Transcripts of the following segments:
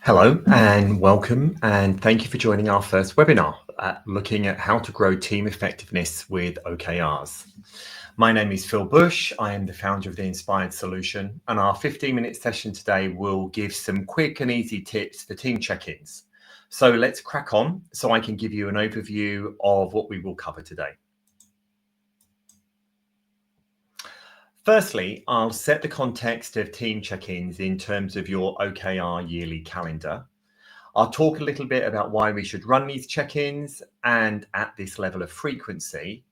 Hello and welcome, and thank you for joining our first webinar looking at how to grow team effectiveness with OKRs. My name is Phil Bush. I am the founder of the Inspired Solution, and our 15-minute session today will give some quick and easy tips for team check-ins. So let's crack on so I can give you an overview of what we will cover today. Firstly, I'll set the context of team check-ins in terms of your OKR yearly calendar. I'll talk a little bit about why we should run these check-ins and at this level of frequency.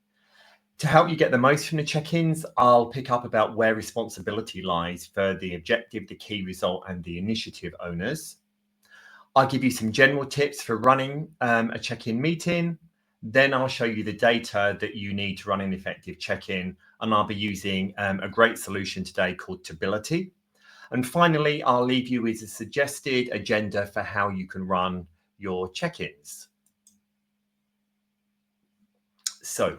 To help you get the most from the check-ins, I'll pick up about where responsibility lies for the objective, the key result, and the initiative owners. I'll give you some general tips for running a check-in meeting. Then I'll show you the data that you need to run an effective check-in, and I'll be using a great solution today called Tability. And finally, I'll leave you with a suggested agenda for how you can run your check-ins. So,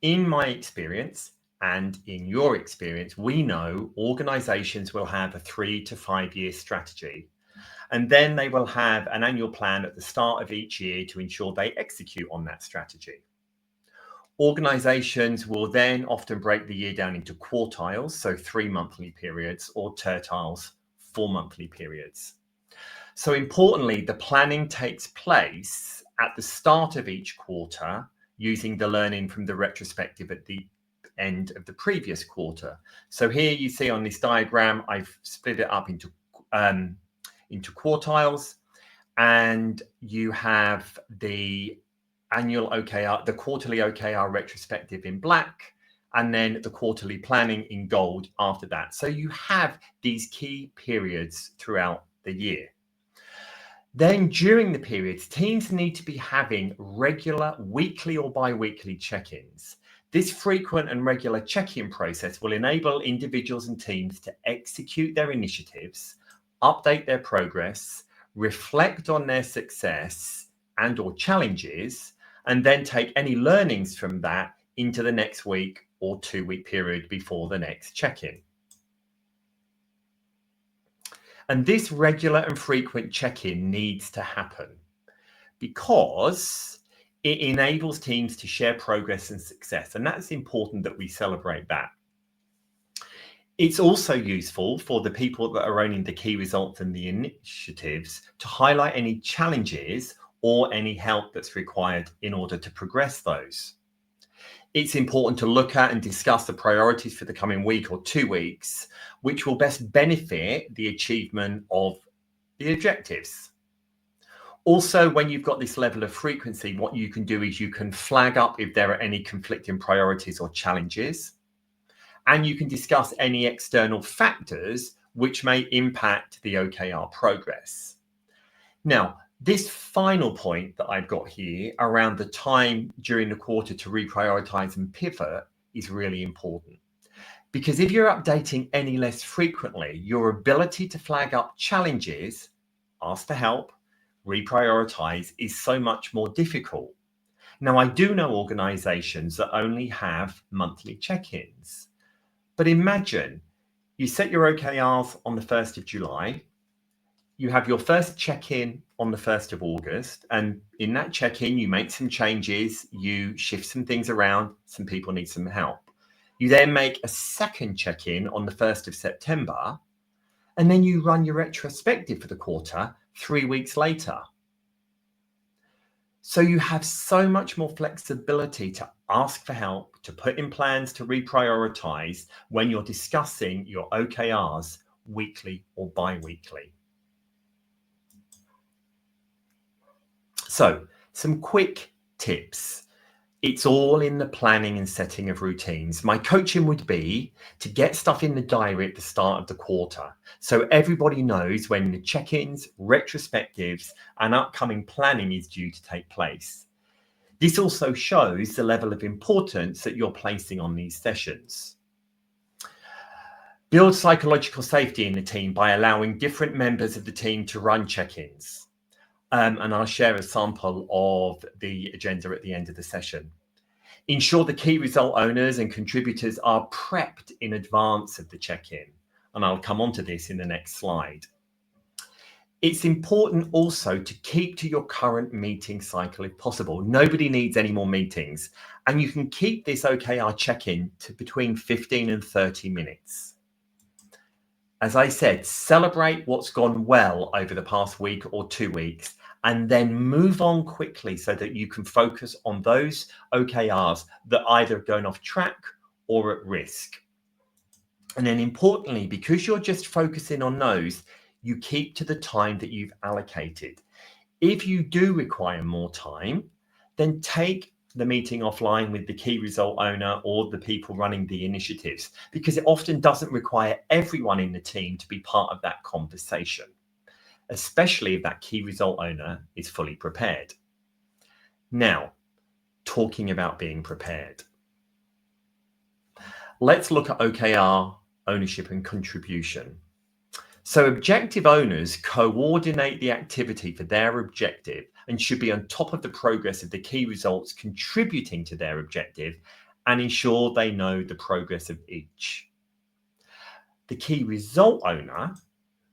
in my experience and in your experience, we know organizations will have a 3 to 5 year strategy, and then they will have an annual plan at the start of each year to ensure they execute on that strategy. Organizations will then often break the year down into quartiles, so 3 monthly periods, or tertiles, 4 monthly periods. So importantly, the planning takes place at the start of each quarter using the learning from the retrospective at the end of the previous quarter. So here you see on this diagram, I've split it up into quartiles, and you have the annual OKR, the quarterly OKR retrospective in black, and then the quarterly planning in gold after that. So you have these key periods throughout the year. Then during the periods, teams need to be having regular weekly or bi-weekly check-ins. This frequent and regular check-in process will enable individuals and teams to execute their initiatives, update their progress, reflect on their success and or challenges, and then take any learnings from that into the next week or 2-week period before the next check-in. And this regular and frequent check-in needs to happen because it enables teams to share progress and success. And that's important that we celebrate that. It's also useful for the people that are owning the key results and the initiatives to highlight any challenges or any help that's required in order to progress those. It's important to look at and discuss the priorities for the coming week or 2 weeks, which will best benefit the achievement of the objectives. Also, when you've got this level of frequency, what you can do is you can flag up if there are any conflicting priorities or challenges, and you can discuss any external factors which may impact the OKR progress. Now, this final point that I've got here around the time during the quarter to reprioritize and pivot is really important. Because if you're updating any less frequently, your ability to flag up challenges, ask for help, reprioritize is so much more difficult. Now, I do know organizations that only have monthly check-ins, but imagine you set your OKRs on the 1st of July, you have your first check-in on the 1st of August, and in that check-in, you make some changes, you shift some things around, some people need some help. You then make a second check-in on the 1st of September, and then you run your retrospective for the quarter 3 weeks later. So you have so much more flexibility to ask for help, to put in plans to reprioritize when you're discussing your OKRs weekly or bi-weekly. So some quick tips. It's all in the planning and setting of routines. My coaching would be to get stuff in the diary at the start of the quarter, so everybody knows when the check-ins, retrospectives, and upcoming planning is due to take place. This also shows the level of importance that you're placing on these sessions. Build psychological safety in the team by allowing different members of the team to run check-ins. And I'll share a sample of the agenda at the end of the session. Ensure the key result owners and contributors are prepped in advance of the check-in. And I'll come on to this in the next slide. It's important also to keep to your current meeting cycle if possible. Nobody needs any more meetings. And you can keep this OKR check-in to between 15 and 30 minutes. As I said, celebrate what's gone well over the past week or 2 weeks, and then move on quickly so that you can focus on those OKRs that either are going off track or at risk. And then importantly, because you're just focusing on those, you keep to the time that you've allocated. If you do require more time, then take the meeting offline with the key result owner or the people running the initiatives, because it often doesn't require everyone in the team to be part of that conversation, especially if that key result owner is fully prepared. Now, talking about being prepared. Let's look at OKR ownership and contribution. So objective owners coordinate the activity for their objective and should be on top of the progress of the key results contributing to their objective and ensure they know the progress of each. The key result owner,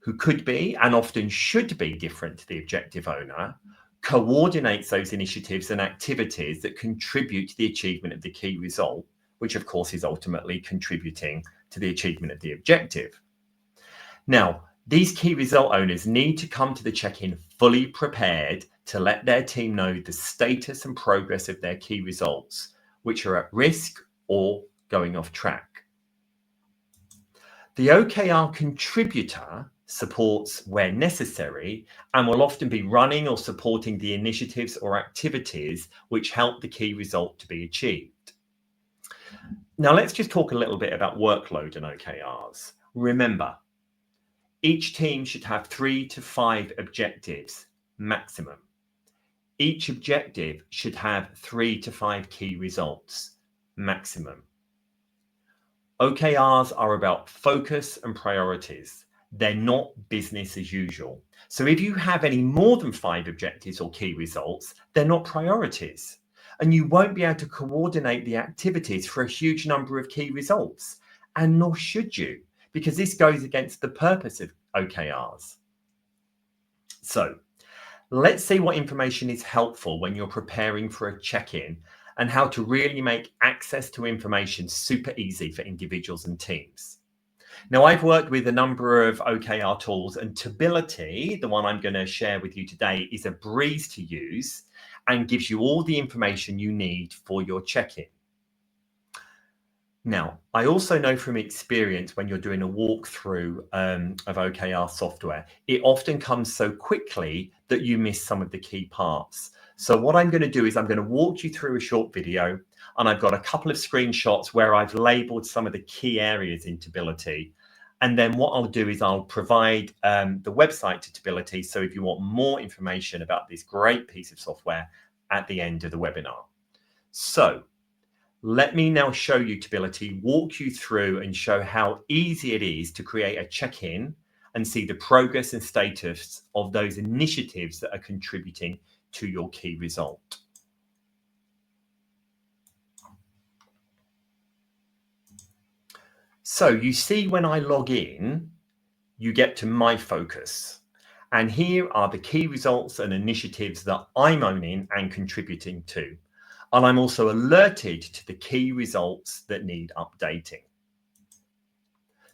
who could be and often should be different to the objective owner, coordinates those initiatives and activities that contribute to the achievement of the key result, which of course is ultimately contributing to the achievement of the objective. Now, these key result owners need to come to the check-in fully prepared to let their team know the status and progress of their key results, which are at risk or going off track. The OKR contributor supports where necessary and will often be running or supporting the initiatives or activities which help the key result to be achieved. Now, let's just talk a little bit about workload and OKRs. Remember, each team should have 3 to 5 objectives maximum. Each objective should have 3 to 5 key results maximum. OKRs are about focus and priorities. They're not business as usual. So if you have any more than 5 objectives or key results, they're not priorities. And you won't be able to coordinate the activities for a huge number of key results. And nor should you, because this goes against the purpose of OKRs. So let's see what information is helpful when you're preparing for a check-in and how to really make access to information super easy for individuals and teams. Now, I've worked with a number of OKR tools, and Tability, the one I'm going to share with you today, is a breeze to use and gives you all the information you need for your check-in. Now, I also know from experience when you're doing a walkthrough of OKR software, it often comes so quickly that you miss some of the key parts. So what I'm going to do is I'm going to walk you through a short video, and I've got a couple of screenshots where I've labeled some of the key areas in Tability. And then what I'll do is I'll provide the website to Tability. So if you want more information about this great piece of software at the end of the webinar. So let me now show you Tability, walk you through and show how easy it is to create a check-in and see the progress and status of those initiatives that are contributing to your key result. So you see when I log in, you get to My Focus. And here are the key results and initiatives that I'm owning and contributing to. And I'm also alerted to the key results that need updating.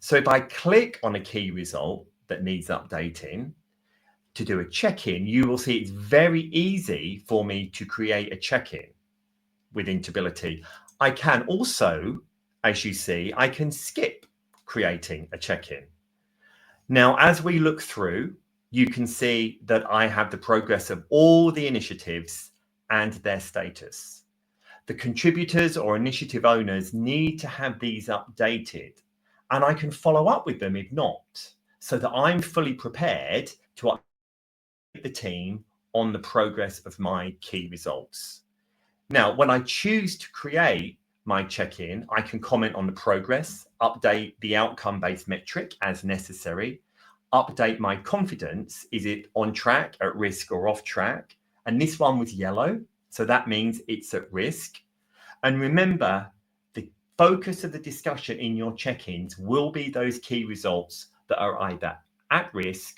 So if I click on a key result that needs updating to do a check-in, you will see it's very easy for me to create a check-in within Tability. I can also, as you see, I can skip creating a check-in. Now, as we look through, you can see that I have the progress of all the initiatives and their status. The contributors or initiative owners need to have these updated, and I can follow up with them if not, so that I'm fully prepared to update the team on the progress of my key results. Now, when I choose to create my check-in, I can comment on the progress, update the outcome-based metric as necessary, update my confidence, is it on track, at risk, or off track? And this one was yellow, so that means it's at risk. And remember, the focus of the discussion in your check-ins will be those key results that are either at risk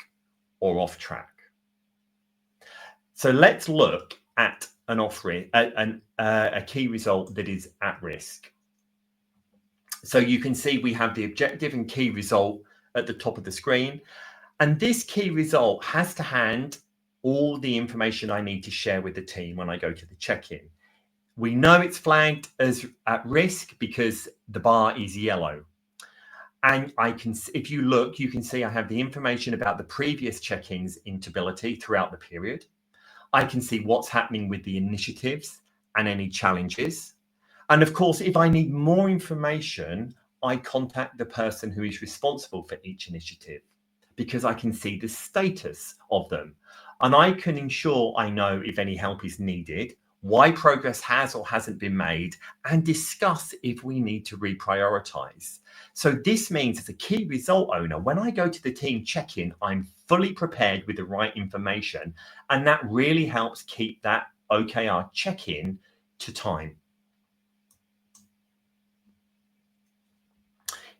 or off track. So let's look at an a key result that is at risk. So you can see we have the objective and key result at the top of the screen. And this key result has to hand all the information I need to share with the team when I go to the check-in. We know it's flagged as at risk because the bar is yellow. And if you look, you can see I have the information about the previous check-ins instability throughout the period. I can see what's happening with the initiatives and any challenges. And of course, if I need more information, I contact the person who is responsible for each initiative because I can see the status of them. And I can ensure I know if any help is needed, why progress has or hasn't been made, and discuss if we need to reprioritize. So this means as a key result owner, when I go to the team check-in, I'm fully prepared with the right information. And that really helps keep that OKR check-in to time.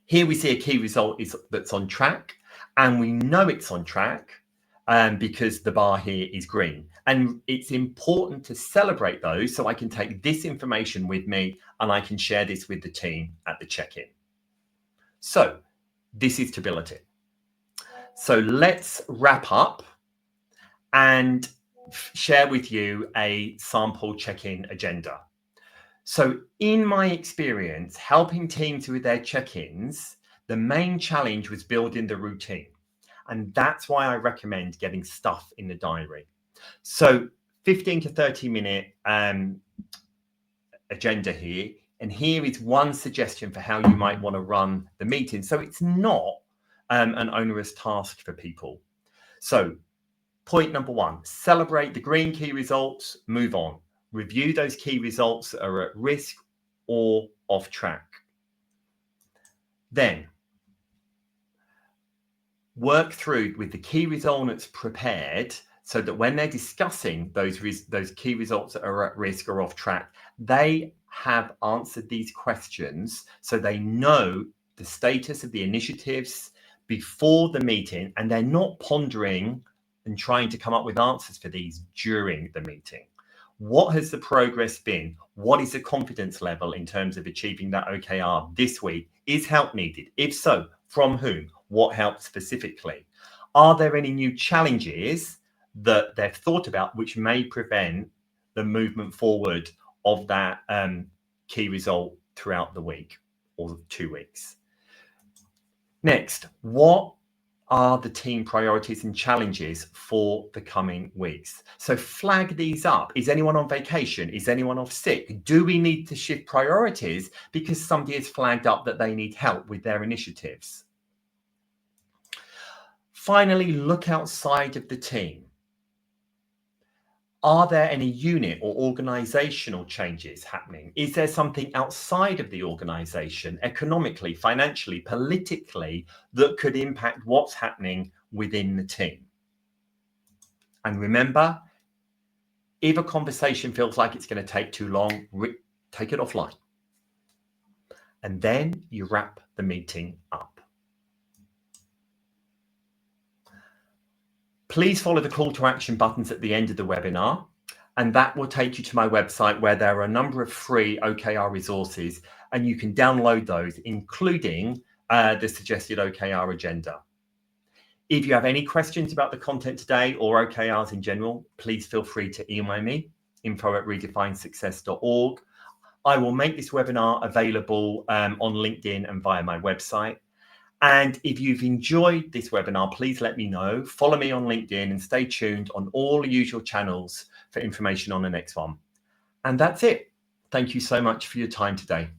Here we see a key result that's on track, and we know it's on track because the bar here is green. And it's important to celebrate those so I can take this information with me and I can share this with the team at the check-in. So this is stability. So let's wrap up and share with you a sample check-in agenda. So in my experience, helping teams with their check-ins, the main challenge was building the routine. And that's why I recommend getting stuff in the diary. So 15 to 30 minute agenda here. And here is one suggestion for how you might want to run the meeting. So it's not an onerous task for people. So point number one, celebrate the green key results, move on. Review those key results that are at risk or off track. Then work through with the key result that's prepared so that when they're discussing those key results that are at risk or off track, they have answered these questions so they know the status of the initiatives before the meeting, and they're not pondering and trying to come up with answers for these during the meeting. What has the progress been? What is the confidence level in terms of achieving that OKR this week? Is help needed? If so, from whom? What help specifically? Are there any new challenges that they've thought about which may prevent the movement forward of that key result throughout the week or 2 weeks? Next, what are the team priorities and challenges for the coming weeks? So flag these up. Is anyone on vacation? Is anyone off sick? Do we need to shift priorities because somebody has flagged up that they need help with their initiatives? Finally, look outside of the team. Are there any unit or organizational changes happening? Is there something outside of the organization, economically, financially, politically, that could impact what's happening within the team? And remember, if a conversation feels like it's going to take too long, take it offline. And then you wrap the meeting up. Please follow the call to action buttons at the end of the webinar, and that will take you to my website where there are a number of free OKR resources, and you can download those, including the suggested OKR agenda. If you have any questions about the content today or OKRs in general, please feel free to email me, info@redefinesuccess.org. I will make this webinar available on LinkedIn and via my website. And if you've enjoyed this webinar, please let me know. Follow me on LinkedIn and stay tuned on all the usual channels for information on the next one. And that's it. Thank you so much for your time today.